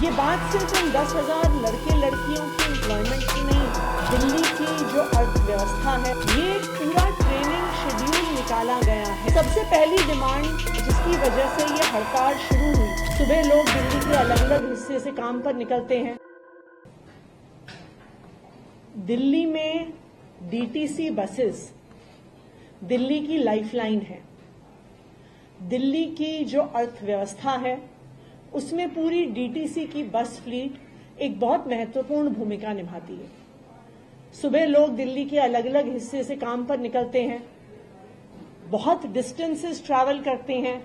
ये बात सिर्फ इन 10,000 लड़के लड़कियों की एम्प्लॉयमेंट की नहीं, दिल्ली की जो अर्थव्यवस्था है, ये पूरा ट्रेनिंग शेड्यूल निकाला गया है। सबसे पहली डिमांड जिसकी वजह से ये हड़ताल शुरू हुई, सुबह लोग दिल्ली के अलग अलग हिस्से से काम पर निकलते हैं। दिल्ली में डीटीसी बसेस दिल्ली की लाइफलाइन है। दिल्ली की जो अर्थव्यवस्था है उसमें पूरी डीटीसी की बस फ्लीट एक बहुत महत्वपूर्ण भूमिका निभाती है। सुबह लोग दिल्ली के अलग अलग हिस्से से काम पर निकलते हैं, बहुत डिस्टेंसेस ट्रैवल करते हैं।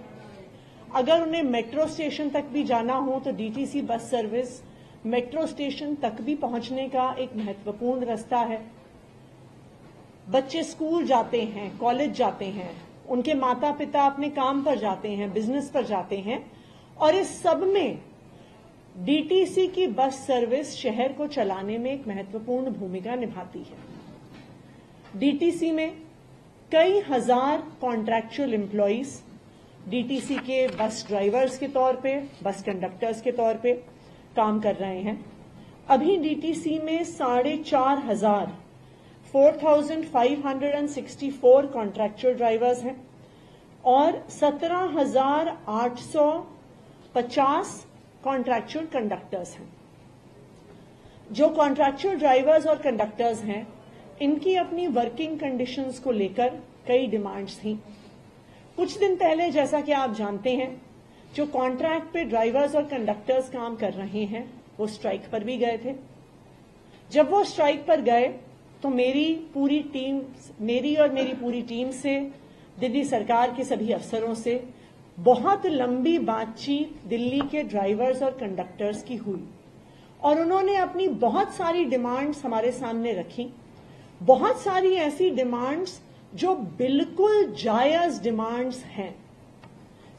अगर उन्हें मेट्रो स्टेशन तक भी जाना हो तो DTC bus service metro station तक भी पहुंचने का एक महत्वपूर्ण रास्ता है। बच्चे स्कूल जाते हैं, कॉलेज जाते हैं, उनके माता पिता अपने काम पर जाते हैं, बिजनेस पर जाते हैं, और इस सब में डीटीसी की बस सर्विस शहर को चलाने में एक महत्वपूर्ण भूमिका निभाती है। डीटीसी में कई हजार कॉन्ट्रैक्चुअल एम्प्लॉइज डीटीसी के बस ड्राइवर्स के तौर पे, बस कंडक्टर्स के तौर पे काम कर रहे हैं। अभी डीटीसी में 4,500 4,564 कॉन्ट्रैक्चुअल ड्राइवर्स हैं और 17,850 कॉन्ट्रैक्चुअल कंडक्टर्स हैं। जो कॉन्ट्रैक्चुअल ड्राइवर्स और कंडक्टर्स हैं, इनकी अपनी वर्किंग कंडीशंस को लेकर कई डिमांड्स थी। कुछ दिन पहले, जैसा कि आप जानते हैं, जो कॉन्ट्रैक्ट पे ड्राइवर्स और कंडक्टर्स काम कर रहे हैं वो स्ट्राइक पर भी गए थे। जब वो स्ट्राइक पर गए तो मेरी और मेरी पूरी टीम से, दिल्ली सरकार के सभी अफसरों से बहुत लंबी बातचीत दिल्ली के ड्राइवर्स और कंडक्टर्स की हुई और उन्होंने अपनी बहुत सारी डिमांड्स हमारे सामने रखी। बहुत सारी ऐसी डिमांड्स जो बिल्कुल जायज डिमांड्स हैं।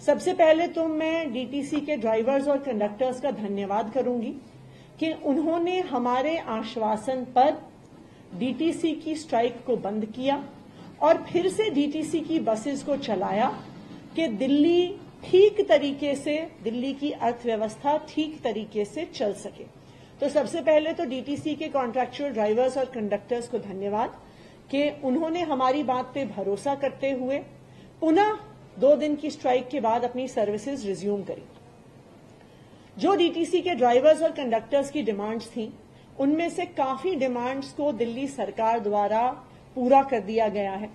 सबसे पहले तो मैं डीटीसी के ड्राइवर्स और कंडक्टर्स का धन्यवाद करूंगी कि उन्होंने हमारे आश्वासन पर डीटीसी की स्ट्राइक को बंद किया और फिर से डीटीसी की बसेस को चलाया कि दिल्ली ठीक तरीके से, दिल्ली की अर्थव्यवस्था ठीक तरीके से चल सके। तो सबसे पहले तो डीटीसी के कॉन्ट्रैक्चुअल ड्राइवर्स और कंडक्टर्स को धन्यवाद कि उन्होंने हमारी बात पे भरोसा करते हुए पुनः 2 दिन की स्ट्राइक के बाद अपनी सर्विसेज रिज्यूम करी। जो डीटीसी के ड्राइवर्स और कंडक्टर्स की डिमांड्स थी, उनमें से काफी डिमांड्स को दिल्ली सरकार द्वारा पूरा कर दिया गया है।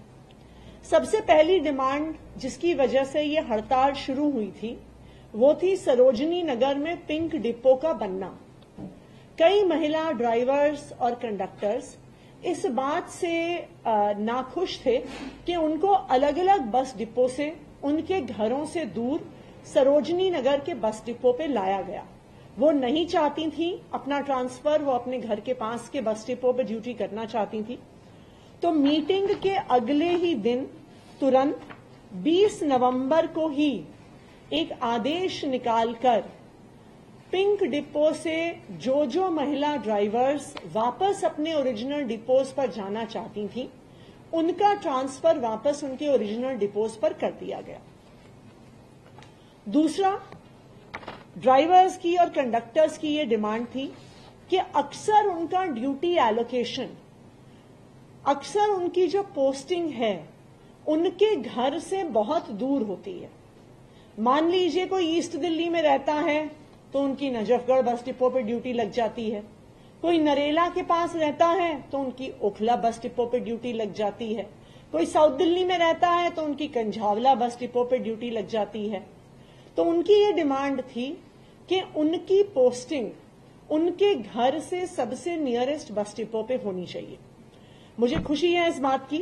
सबसे पहली डिमांड जिसकी वजह से ये हड़ताल शुरू हुई थी, वो थी सरोजनी नगर में पिंक डिपो का बनना। कई महिला ड्राइवर्स और कंडक्टर्स इस बात से नाखुश थे कि उनको अलग अलग बस डिपो से, उनके घरों से दूर सरोजनी नगर के बस डिपो पे लाया गया। वो नहीं चाहती थी अपना ट्रांसफर, वो अपने घर के पास के बस डिपो पे ड्यूटी करना चाहती थी। तो मीटिंग के अगले ही दिन तुरंत 20 नवंबर को ही एक आदेश निकालकर पिंक डिपो से जो महिला ड्राइवर्स वापस अपने ओरिजिनल डिपोज पर जाना चाहती थी, उनका ट्रांसफर वापस उनके ओरिजिनल डिपोज पर कर दिया गया। दूसरा, ड्राइवर्स की और कंडक्टर्स की ये डिमांड थी कि अक्सर उनका ड्यूटी एलोकेशन, अक्सर उनकी जो पोस्टिंग है उनके घर से बहुत दूर होती है। मान लीजिए कोई ईस्ट दिल्ली में रहता है तो उनकी नजफगढ़ बस डिपो पर ड्यूटी लग जाती है। कोई नरेला के पास रहता है तो उनकी ओखला बस डिपो पर ड्यूटी लग जाती है। कोई साउथ दिल्ली में रहता है तो उनकी कंझावला बस डिपो पर ड्यूटी लग जाती है। तो उनकी ये डिमांड थी कि उनकी पोस्टिंग उनके घर से सबसे नियरेस्ट बस डिपो पे होनी चाहिए। मुझे खुशी है इस बात की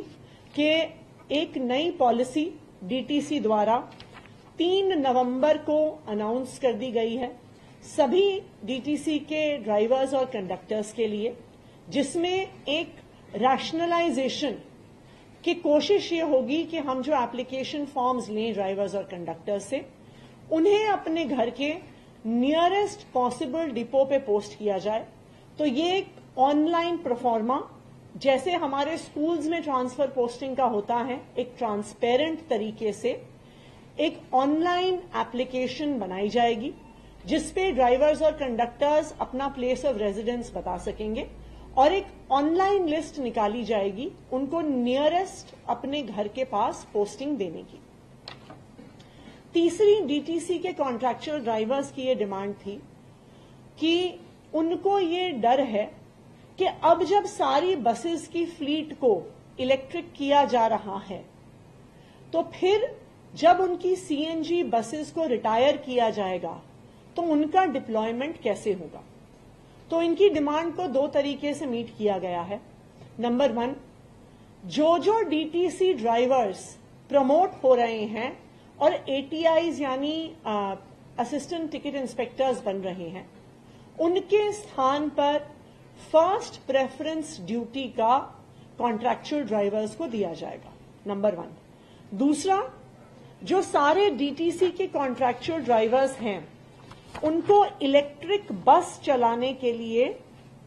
कि एक नई पॉलिसी डीटीसी द्वारा 3 नवंबर को अनाउंस कर दी गई है सभी डीटीसी के ड्राइवर्स और कंडक्टर्स के लिए, जिसमें एक रैशनलाइजेशन की कोशिश ये होगी कि हम जो एप्लीकेशन फॉर्म्स लें ड्राइवर्स और कंडक्टर्स से, उन्हें अपने घर के नियरेस्ट पॉसिबल डिपो पे पोस्ट किया जाए। तो ये एक ऑनलाइन प्रोफॉर्मा, जैसे हमारे स्कूल्स में ट्रांसफर पोस्टिंग का होता है, एक ट्रांसपेरेंट तरीके से एक ऑनलाइन एप्लीकेशन बनाई जाएगी जिसपे ड्राइवर्स और कंडक्टर्स अपना प्लेस ऑफ रेजिडेंस बता सकेंगे और एक ऑनलाइन लिस्ट निकाली जाएगी उनको नियरेस्ट अपने घर के पास पोस्टिंग देने की। तीसरी डीटीसी के कॉन्ट्रैक्चुअल ड्राइवर्स की ये डिमांड थी कि उनको ये डर है कि अब जब सारी बसेस की फ्लीट को इलेक्ट्रिक किया जा रहा है तो फिर जब उनकी सीएनजी बसेस को रिटायर किया जाएगा तो उनका डिप्लॉयमेंट कैसे होगा। तो इनकी डिमांड को दो तरीके से मीट किया गया है। नंबर 1, जो डीटीसी ड्राइवर्स प्रमोट हो रहे हैं और एटीआईज यानी असिस्टेंट टिकट इंस्पेक्टर्स बन रहे हैं, उनके स्थान पर फर्स्ट प्रेफरेंस ड्यूटी का कॉन्ट्रैक्चुअल ड्राइवर्स को दिया जाएगा। नंबर 1। दूसरा, जो सारे डीटीसी के कॉन्ट्रैक्चुअल ड्राइवर्स हैं उनको इलेक्ट्रिक बस चलाने के लिए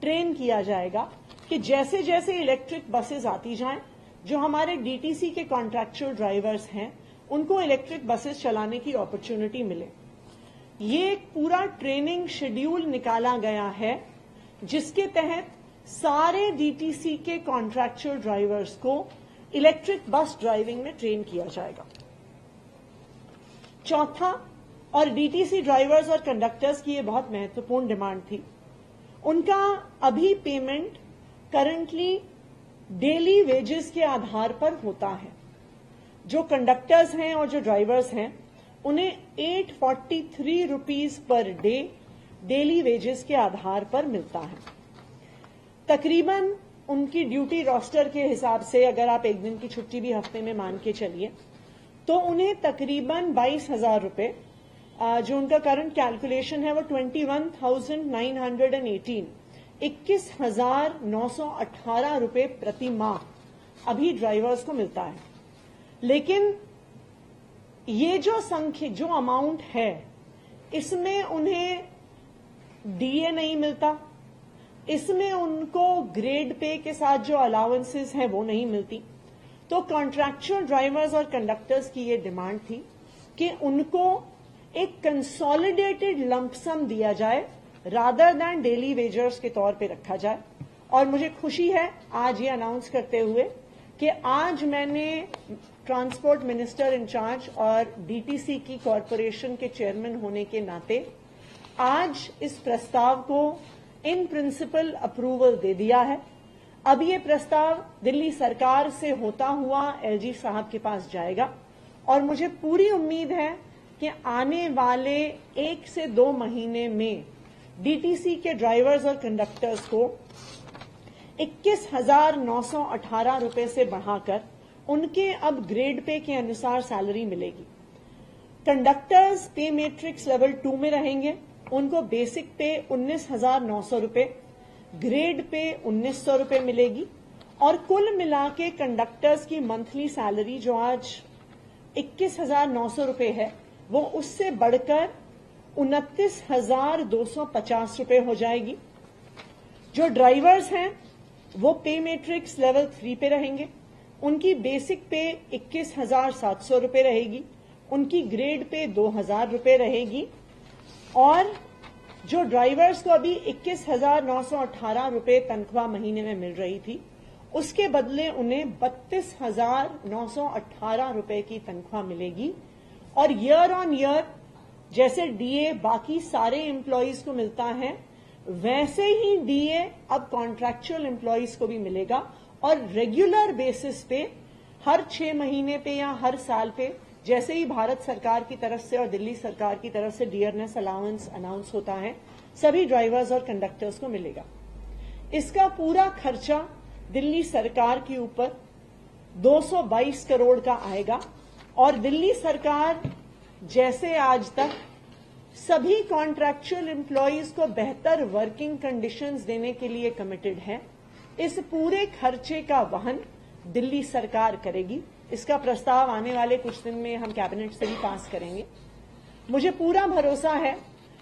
ट्रेन किया जाएगा कि जैसे जैसे इलेक्ट्रिक बसेस आती जाएं, जो हमारे डीटीसी के कॉन्ट्रैक्चुअल ड्राइवर्स हैं उनको इलेक्ट्रिक बसेस चलाने की अपॉर्चुनिटी मिले। ये एक पूरा ट्रेनिंग शेड्यूल निकाला गया है जिसके तहत सारे डीटीसी के कॉन्ट्रैक्चुअल ड्राइवर्स को इलेक्ट्रिक बस ड्राइविंग में ट्रेन किया जाएगा। चौथा, और डीटीसी ड्राइवर्स और कंडक्टर्स की ये बहुत महत्वपूर्ण डिमांड थी, उनका अभी पेमेंट करंटली डेली वेजेस के आधार पर होता है। जो कंडक्टर्स हैं और जो ड्राइवर्स हैं उन्हें 843 rupees per day daily wages के आधार पर मिलता है। तकरीबन उनकी ड्यूटी रोस्टर के हिसाब से अगर आप एक दिन की छुट्टी भी हफ्ते में मान के चलिए तो उन्हें तकरीबन 22,000 रुपए, जो उनका करंट कैलकुलेशन है वो 21,918 21,918 रुपए प्रति माह अभी ड्राइवर्स को मिलता है। लेकिन ये जो अमाउंट है इसमें उन्हें डीए नहीं मिलता, इसमें उनको ग्रेड पे के साथ जो अलाउंसेस हैं वो नहीं मिलती। तो कॉन्ट्रैक्चुअल ड्राइवर्स और कंडक्टर्स की ये डिमांड थी कि उनको एक कंसोलिडेटेड लंपसम दिया जाए रादर दैन डेली वेजर्स के तौर पे रखा जाए। और मुझे खुशी है आज ये अनाउंस करते हुए कि आज मैंने ट्रांसपोर्ट मिनिस्टर इंचार्ज और डीटीसी की कॉरपोरेशन के चेयरमैन होने के नाते आज इस प्रस्ताव को इन प्रिंसिपल अप्रूवल दे दिया है। अब ये प्रस्ताव दिल्ली सरकार से होता हुआ एलजी साहब के पास जाएगा और मुझे पूरी उम्मीद है कि आने वाले 1 से 2 महीने में डीटीसी के ड्राइवर्स और कंडक्टर्स को 21,918 रुपए से बढ़ाकर उनके अब ग्रेड पे के अनुसार सैलरी मिलेगी। कंडक्टर्स पे मैट्रिक्स लेवल 2 में रहेंगे, उनको बेसिक पे 19,900 रुपए, ग्रेड पे 1,900 रुपए मिलेगी और कुल मिला के कंडक्टर्स की मंथली सैलरी जो आज 21,900 रुपए है वो उससे बढ़कर 29,250 रुपए हो जाएगी। जो ड्राइवर्स हैं वो पे मैट्रिक्स लेवल 3 पे रहेंगे, उनकी बेसिक पे 21,700 रुपए रहेगी, उनकी ग्रेड पे 2,000 रुपए रहेगी और जो ड्राइवर्स को अभी 21,918 रुपए तनख्वाह महीने में मिल रही थी उसके बदले उन्हें 32,918 रुपए की तनख्वाह मिलेगी। और ईयर ऑन ईयर जैसे डीए बाकी सारे एम्प्लॉयज को मिलता है वैसे ही डीए अब कॉन्ट्रैक्चुअल एम्प्लॉयज को भी मिलेगा और रेगुलर बेसिस पे हर 6 महीने पे या हर साल पे जैसे ही भारत सरकार की तरफ से और दिल्ली सरकार की तरफ से डियरनेस अलाउंस अनाउंस होता है सभी ड्राइवर्स और कंडक्टर्स को मिलेगा। इसका पूरा खर्चा दिल्ली सरकार के ऊपर 222 करोड़ का आएगा और दिल्ली सरकार जैसे आज तक सभी कॉन्ट्रैक्चुअल एम्प्लॉयज को बेहतर वर्किंग कंडीशंस देने के लिए कमिटेड है। इस पूरे खर्चे का वहन दिल्ली सरकार करेगी। इसका प्रस्ताव आने वाले कुछ दिन में हम कैबिनेट से भी पास करेंगे। मुझे पूरा भरोसा है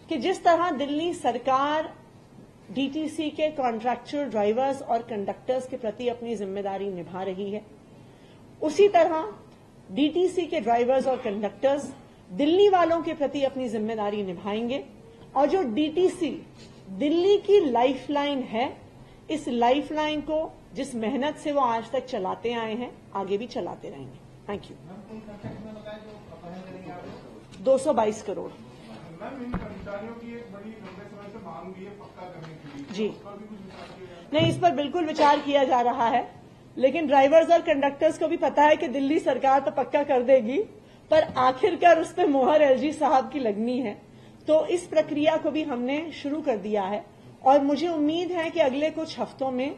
कि जिस तरह दिल्ली सरकार डीटीसी के कॉन्ट्रैक्चुअल ड्राइवर्स और कंडक्टर्स के प्रति अपनी जिम्मेदारी निभा रही है, उसी तरह डीटीसी के ड्राइवर्स और कंडक्टर्स दिल्ली वालों के प्रति अपनी जिम्मेदारी निभाएंगे। और जो डीटीसी दिल्ली की लाइफलाइन है, इस लाइफलाइन को जिस मेहनत से वो आज तक चलाते आए हैं, आगे भी चलाते रहेंगे। Thank you. 222 करोड़। मैम, इन कर्मचारियों की एक बड़ी लंबे समय से मांग भी है पक्का करने के लिए, जी, इस पर भी कुछ विचार किया जाए? नहीं, इस पर बिल्कुल विचार किया जा रहा है, लेकिन ड्राइवर्स और कंडक्टर्स को भी पता है कि दिल्ली सरकार तो पक्का कर देगी, पर आखिरकार उस पर मोहर एलजी साहब की लगनी है। तो इस प्रक्रिया को भी हमने शुरू कर दिया है और मुझे उम्मीद है कि अगले कुछ हफ्तों में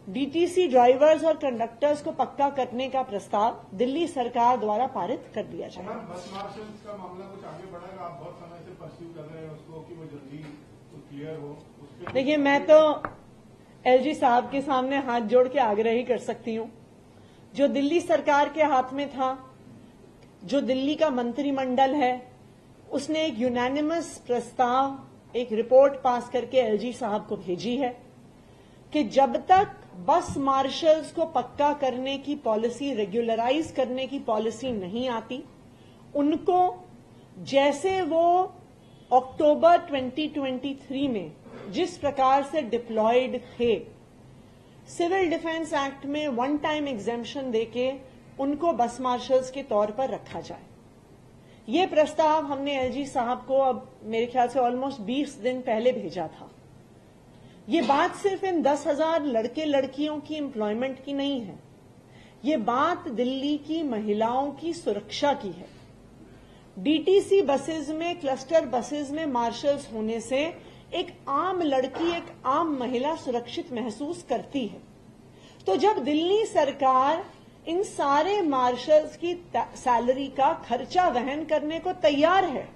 डीटीसी ड्राइवर्स और कंडक्टर्स को पक्का करने का प्रस्ताव दिल्ली सरकार द्वारा पारित कर दिया जाएगा। बस मार्शल्स का मामला कुछ आगे बढ़ेगा? आप बहुत समय से परस्यू कर रहे हैं उसको कि वो जल्दी क्लियर हो। देखिए, मैं तो एलजी साहब के सामने हाथ जोड़ के आग्रह ही कर सकती हूं। जो दिल्ली सरकार के हाथ में था, जो दिल्ली का मंत्रिमंडल है, उसने एक यूनानिमस प्रस्ताव, एक रिपोर्ट पास करके एलजी साहब को भेजी है कि जब तक बस मार्शल्स को पक्का करने की पॉलिसी, रेगुलराइज करने की पॉलिसी नहीं आती, उनको जैसे वो अक्टूबर 2023 में जिस प्रकार से डिप्लॉयड थे, सिविल डिफेंस एक्ट में वन टाइम एग्जेम्पशन देके उनको बस मार्शल्स के तौर पर रखा जाए। ये प्रस्ताव हमने एलजी साहब को अब मेरे ख्याल से ऑलमोस्ट 20 दिन पहले भेजा था। ये बात सिर्फ इन 10,000 लड़के लड़कियों की एम्प्लॉयमेंट की नहीं है, ये बात दिल्ली की महिलाओं की सुरक्षा की है। डीटीसी बसेज में, क्लस्टर बसेज में मार्शल्स होने से एक आम लड़की, एक आम महिला सुरक्षित महसूस करती है। तो जब दिल्ली सरकार इन सारे मार्शल्स की सैलरी का खर्चा वहन करने को तैयार है,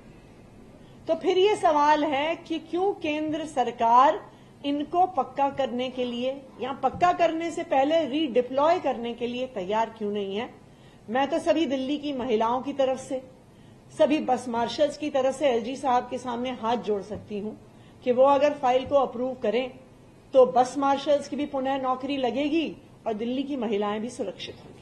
तो फिर ये सवाल है कि क्यों केंद्र सरकार इनको पक्का करने के लिए या पक्का करने से पहले रीडिप्लॉय करने के लिए तैयार क्यों नहीं है। मैं तो सभी दिल्ली की महिलाओं की तरफ से, सभी बस मार्शल्स की तरफ से एलजी साहब के सामने हाथ जोड़ सकती हूं कि वो अगर फाइल को अप्रूव करें तो बस मार्शल्स की भी पुनः नौकरी लगेगी और दिल्ली की महिलाएं भी सुरक्षित होंगी।